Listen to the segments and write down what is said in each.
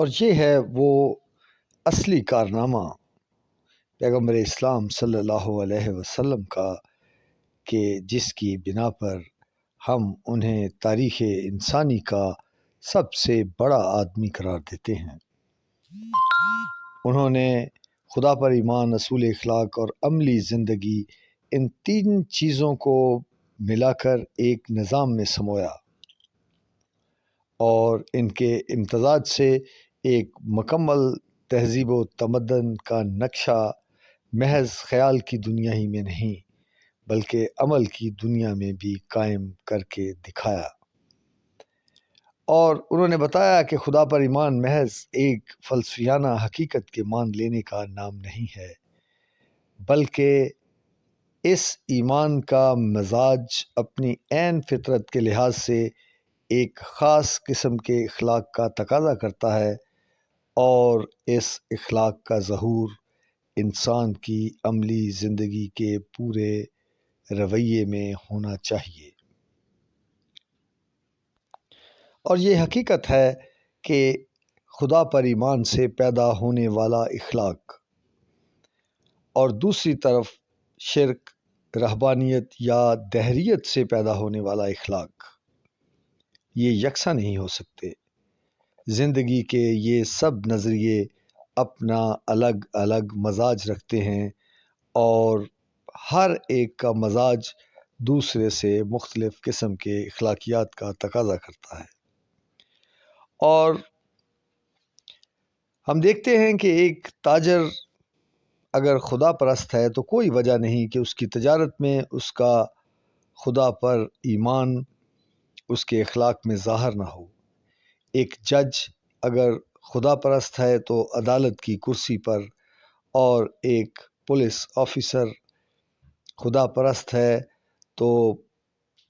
اور یہ ہے وہ اصلی کارنامہ پیغمبر اسلام صلی اللہ علیہ وسلم کا کہ جس کی بنا پر ہم انہیں تاریخ انسانی کا سب سے بڑا آدمی قرار دیتے ہیں۔ انہوں نے خدا پر ایمان، اصول اخلاق اور عملی زندگی، ان تین چیزوں کو ملا کر ایک نظام میں سمویا اور ان کے امتزاج سے ایک مکمل تہذیب و تمدن کا نقشہ محض خیال کی دنیا ہی میں نہیں بلکہ عمل کی دنیا میں بھی قائم کر کے دکھایا۔ اور انہوں نے بتایا کہ خدا پر ایمان محض ایک فلسفیانہ حقیقت کے مان لینے کا نام نہیں ہے، بلکہ اس ایمان کا مزاج اپنی عین فطرت کے لحاظ سے ایک خاص قسم کے اخلاق کا تقاضا کرتا ہے، اور اس اخلاق کا ظہور انسان کی عملی زندگی کے پورے رویے میں ہونا چاہیے۔ اور یہ حقیقت ہے کہ خدا پر ایمان سے پیدا ہونے والا اخلاق اور دوسری طرف شرک، رہبانیت یا دہریت سے پیدا ہونے والا اخلاق یہ یکساں نہیں ہو سکتے۔ زندگی کے یہ سب نظریے اپنا الگ الگ مزاج رکھتے ہیں اور ہر ایک کا مزاج دوسرے سے مختلف قسم کے اخلاقیات کا تقاضا کرتا ہے۔ اور ہم دیکھتے ہیں کہ ایک تاجر اگر خدا پرست ہے تو کوئی وجہ نہیں کہ اس کی تجارت میں اس کا خدا پر ایمان اس کے اخلاق میں ظاہر نہ ہو۔ ایک جج اگر خدا پرست ہے تو عدالت کی کرسی پر، اور ایک پولیس آفیسر خدا پرست ہے تو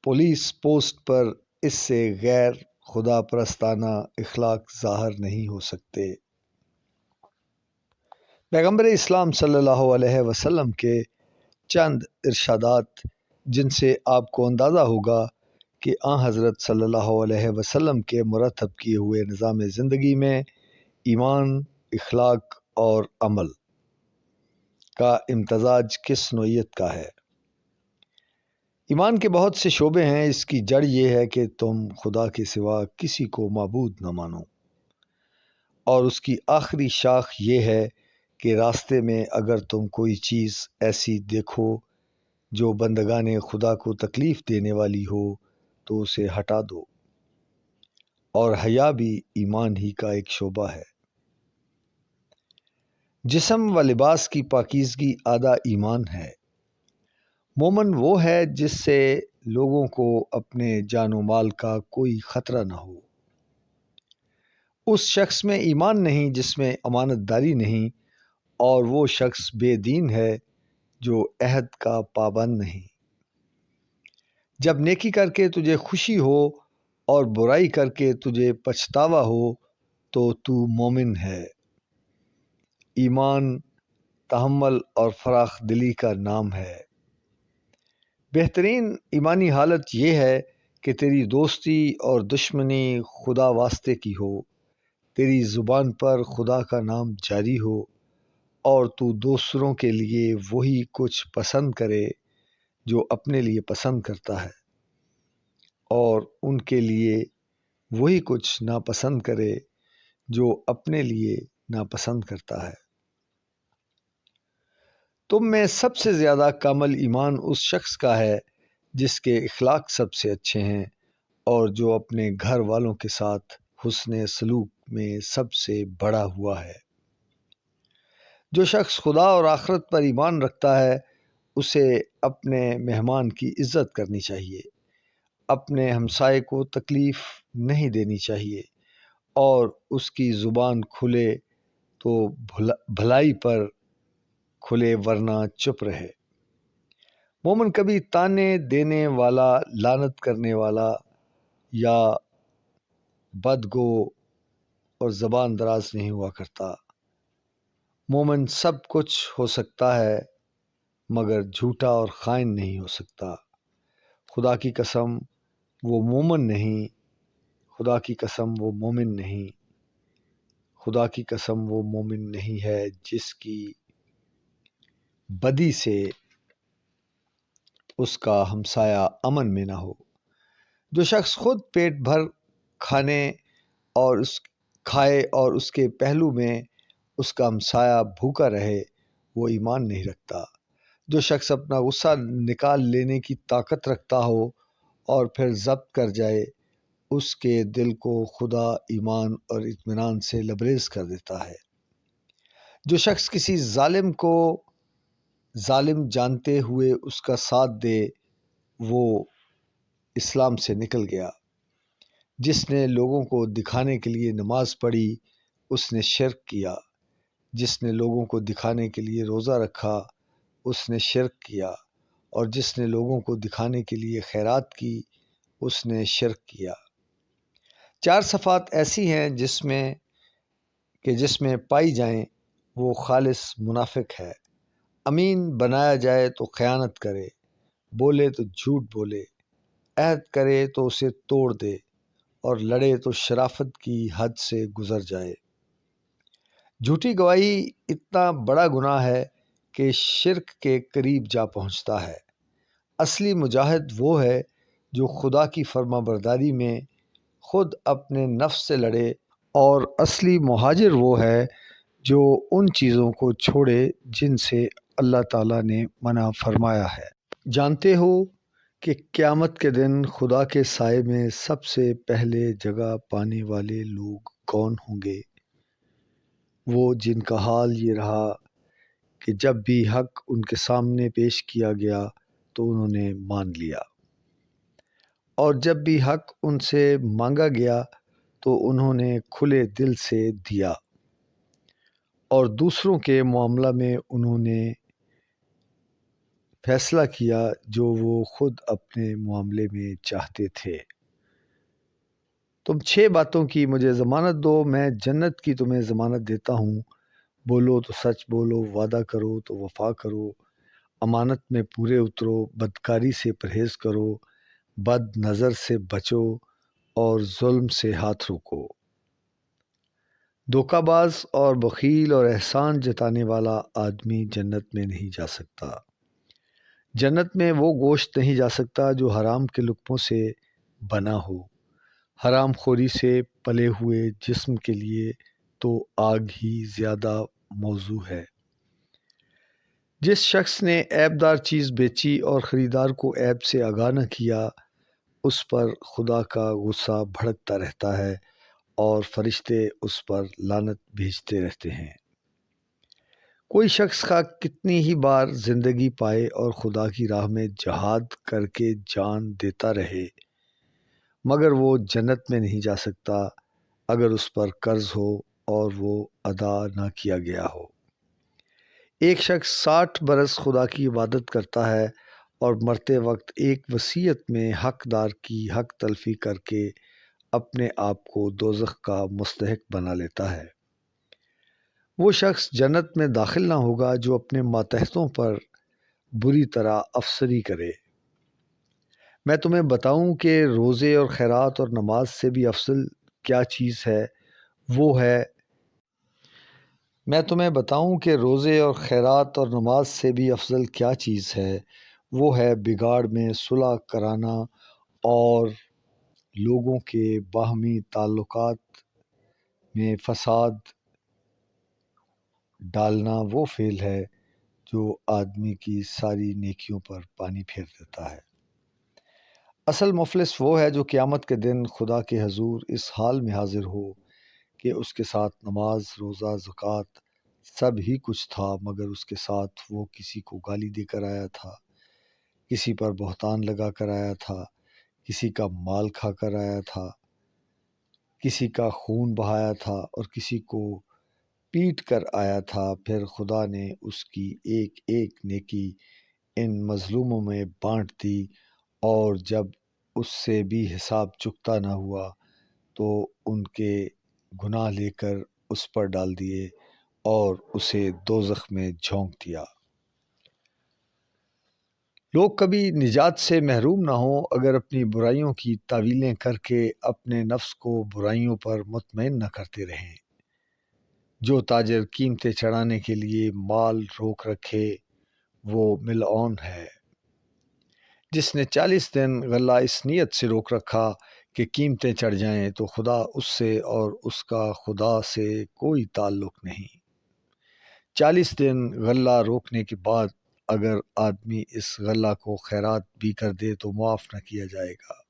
پولیس پوسٹ پر اس سے غیر خدا پرستانہ اخلاق ظاہر نہیں ہو سکتے۔ پیغمبر اسلام صلی اللہ علیہ وسلم کے چند ارشادات جن سے آپ کو اندازہ ہوگا کہ حضرت صلی اللہ علیہ وسلم کے مرتب کیے ہوئے نظام زندگی میں ایمان، اخلاق اور عمل کا امتزاج کس نوعیت کا ہے۔ ایمان کے بہت سے شعبے ہیں۔ اس کی جڑ یہ ہے کہ تم خدا کے سوا کسی کو معبود نہ مانو، اور اس کی آخری شاخ یہ ہے کہ راستے میں اگر تم کوئی چیز ایسی دیکھو جو بندگان خدا کو تکلیف دینے والی ہو تو اسے ہٹا دو، اور حیا بھی ایمان ہی کا ایک شعبہ ہے۔ جسم و لباس کی پاکیزگی آدھا ایمان ہے۔ مومن وہ ہے جس سے لوگوں کو اپنے جان و مال کا کوئی خطرہ نہ ہو۔ اس شخص میں ایمان نہیں جس میں امانت داری نہیں، اور وہ شخص بے دین ہے جو عہد کا پابند نہیں۔ جب نیکی کر کے تجھے خوشی ہو اور برائی کر کے تجھے پچھتاوا ہو تو مومن ہے۔ ایمان تحمل اور فراخ دلی کا نام ہے۔ بہترین ایمانی حالت یہ ہے کہ تیری دوستی اور دشمنی خدا واسطے کی ہو، تیری زبان پر خدا کا نام جاری ہو، اور تو دوسروں کے لیے وہی کچھ پسند کرے جو اپنے لیے پسند کرتا ہے، اور ان کے لیے وہی کچھ ناپسند کرے جو اپنے لیے ناپسند کرتا ہے۔ تم میں سب سے زیادہ کامل ایمان اس شخص کا ہے جس کے اخلاق سب سے اچھے ہیں، اور جو اپنے گھر والوں کے ساتھ حسن سلوک میں سب سے بڑا ہوا ہے۔ جو شخص خدا اور آخرت پر ایمان رکھتا ہے اسے اپنے مہمان کی عزت کرنی چاہیے، اپنے ہمسائے کو تکلیف نہیں دینی چاہیے، اور اس کی زبان کھلے تو بھلائی پر کھلے ورنہ چپ رہے۔ مومن کبھی تانے دینے والا، لعنت کرنے والا یا بدگو اور زبان دراز نہیں ہوا کرتا۔ مومن سب کچھ ہو سکتا ہے مگر جھوٹا اور خائن نہیں ہو سکتا۔ خدا کی قسم وہ مومن نہیں، خدا کی قسم وہ مومن نہیں، خدا کی قسم وہ مومن نہیں ہے جس کی بدی سے اس کا ہمسایہ امن میں نہ ہو۔ جو شخص خود پیٹ بھر کھائے اور اس کے پہلو میں اس کا ہمسایہ بھوکا رہے، وہ ایمان نہیں رکھتا۔ جو شخص اپنا غصہ نکال لینے کی طاقت رکھتا ہو اور پھر ضبط کر جائے، اس کے دل کو خدا ایمان اور اطمینان سے لبریز کر دیتا ہے۔ جو شخص کسی ظالم کو ظالم جانتے ہوئے اس کا ساتھ دے، وہ اسلام سے نکل گیا۔ جس نے لوگوں کو دکھانے کے لیے نماز پڑھی، اس نے شرک کیا۔ جس نے لوگوں کو دکھانے کے لیے روزہ رکھا، اس نے شرک کیا۔ اور جس نے لوگوں کو دکھانے کے لیے خیرات کی، اس نے شرک کیا۔ 4 صفات ایسی ہیں جس میں پائی جائیں وہ خالص منافق ہے۔ امین بنایا جائے تو خیانت کرے، بولے تو جھوٹ بولے، عہد کرے تو اسے توڑ دے، اور لڑے تو شرافت کی حد سے گزر جائے۔ جھوٹی گواہی اتنا بڑا گناہ ہے کہ شرک کے قریب جا پہنچتا ہے۔ اصلی مجاہد وہ ہے جو خدا کی فرما برداری میں خود اپنے نفس سے لڑے، اور اصلی مہاجر وہ ہے جو ان چیزوں کو چھوڑے جن سے اللہ تعالیٰ نے منع فرمایا ہے۔ جانتے ہو کہ قیامت کے دن خدا کے سائے میں سب سے پہلے جگہ پانے والے لوگ کون ہوں گے؟ وہ جن کا حال یہ رہا کہ جب بھی حق ان کے سامنے پیش کیا گیا تو انہوں نے مان لیا، اور جب بھی حق ان سے مانگا گیا تو انہوں نے کھلے دل سے دیا، اور دوسروں کے معاملہ میں انہوں نے فیصلہ کیا جو وہ خود اپنے معاملے میں چاہتے تھے۔ تم 6 باتوں کی مجھے ضمانت دو، میں جنت کی تمہیں ضمانت دیتا ہوں۔ بولو تو سچ بولو، وعدہ کرو تو وفا کرو، امانت میں پورے اترو، بدکاری سے پرہیز کرو، بد نظر سے بچو، اور ظلم سے ہاتھ روکو۔ دھوکہ باز اور بخیل اور احسان جتانے والا آدمی جنت میں نہیں جا سکتا۔ جنت میں وہ گوشت نہیں جا سکتا جو حرام کے لقموں سے بنا ہو۔ حرام خوری سے پلے ہوئے جسم کے لیے تو آگ ہی زیادہ موزوں ہے۔ جس شخص نے عیب دار چیز بیچی اور خریدار کو عیب سے آگاہ نہ کیا، اس پر خدا کا غصہ بھڑکتا رہتا ہے اور فرشتے اس پر لعنت بھیجتے رہتے ہیں۔ کوئی شخص خواہ کتنی ہی بار زندگی پائے اور خدا کی راہ میں جہاد کر کے جان دیتا رہے، مگر وہ جنت میں نہیں جا سکتا اگر اس پر قرض ہو اور وہ ادا نہ کیا گیا ہو۔ ایک شخص 60 برس خدا کی عبادت کرتا ہے اور مرتے وقت ایک وصیت میں حقدار کی حق تلفی کر کے اپنے آپ کو دوزخ کا مستحق بنا لیتا ہے۔ وہ شخص جنت میں داخل نہ ہوگا جو اپنے ماتحتوں پر بری طرح افسری کرے۔ میں تمہیں بتاؤں کہ روزے اور خیرات اور نماز سے بھی افضل کیا چیز ہے؟ وہ ہے بگاڑ میں صلح کرانا اور لوگوں کے باہمی تعلقات میں فساد ڈالنا۔ وہ فعل ہے جو آدمی کی ساری نیکیوں پر پانی پھیر دیتا ہے۔ اصل مفلس وہ ہے جو قیامت کے دن خدا کے حضور اس حال میں حاضر ہو کہ اس کے ساتھ نماز، روزہ، زکوٰۃ سب ہی کچھ تھا، مگر اس کے ساتھ وہ کسی کو گالی دے کر آیا تھا، کسی پر بہتان لگا کر آیا تھا، کسی کا مال کھا کر آیا تھا، کسی کا خون بہایا تھا اور کسی کو پیٹ کر آیا تھا۔ پھر خدا نے اس کی ایک ایک نیکی ان مظلوموں میں بانٹ دی، اور جب اس سے بھی حساب چکتا نہ ہوا تو ان کے گناہ لے کر اس پر ڈال دیے اور اسے دوزخ میں جھونک دیا۔ لوگ کبھی نجات سے محروم نہ ہوں اگر اپنی برائیوں کی تعویلیں کر کے اپنے نفس کو برائیوں پر مطمئن نہ کرتے رہیں۔ جو تاجر قیمتیں چڑھانے کے لیے مال روک رکھے وہ ملعون ہے۔ جس نے 40 دن غلہ اس نیت سے روک رکھا کہ قیمتیں چڑھ جائیں تو خدا اس سے اور اس کا خدا سے کوئی تعلق نہیں۔ 40 دن غلہ روکنے کے بعد اگر آدمی اس غلہ کو خیرات بھی کر دے تو معاف نہ کیا جائے گا۔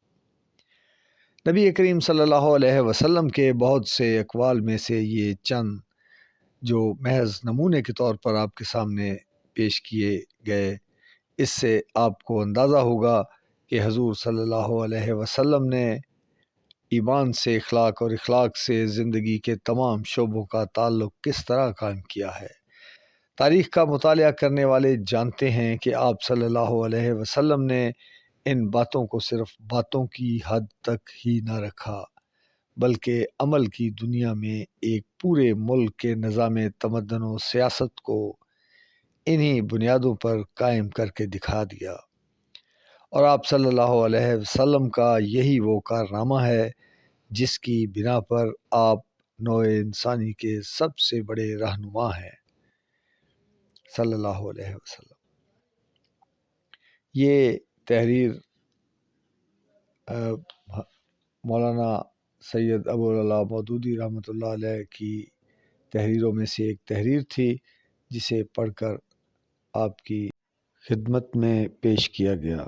نبی کریم صلی اللہ علیہ وسلم کے بہت سے اقوال میں سے یہ چند جو محض نمونے کے طور پر آپ کے سامنے پیش کیے گئے، اس سے آپ کو اندازہ ہوگا کہ حضور صلی اللہ علیہ وسلم نے ایمان سے اخلاق اور اخلاق سے زندگی کے تمام شعبوں کا تعلق کس طرح قائم کیا ہے۔ تاریخ کا مطالعہ کرنے والے جانتے ہیں کہ آپ صلی اللہ علیہ وسلم نے ان باتوں کو صرف باتوں کی حد تک ہی نہ رکھا، بلکہ عمل کی دنیا میں ایک پورے ملک کے نظام تمدن و سیاست کو انہی بنیادوں پر قائم کر کے دکھا دیا۔ اور آپ صلی اللہ علیہ وسلم کا یہی وہ کارنامہ ہے جس کی بنا پر آپ نوع انسانی کے سب سے بڑے رہنما ہیں صلی اللہ علیہ وسلم۔ یہ تحریر مولانا سید ابوالعلا مودودی رحمۃ اللہ علیہ کی تحریروں میں سے ایک تحریر تھی، جسے پڑھ کر آپ کی خدمت میں پیش کیا گیا۔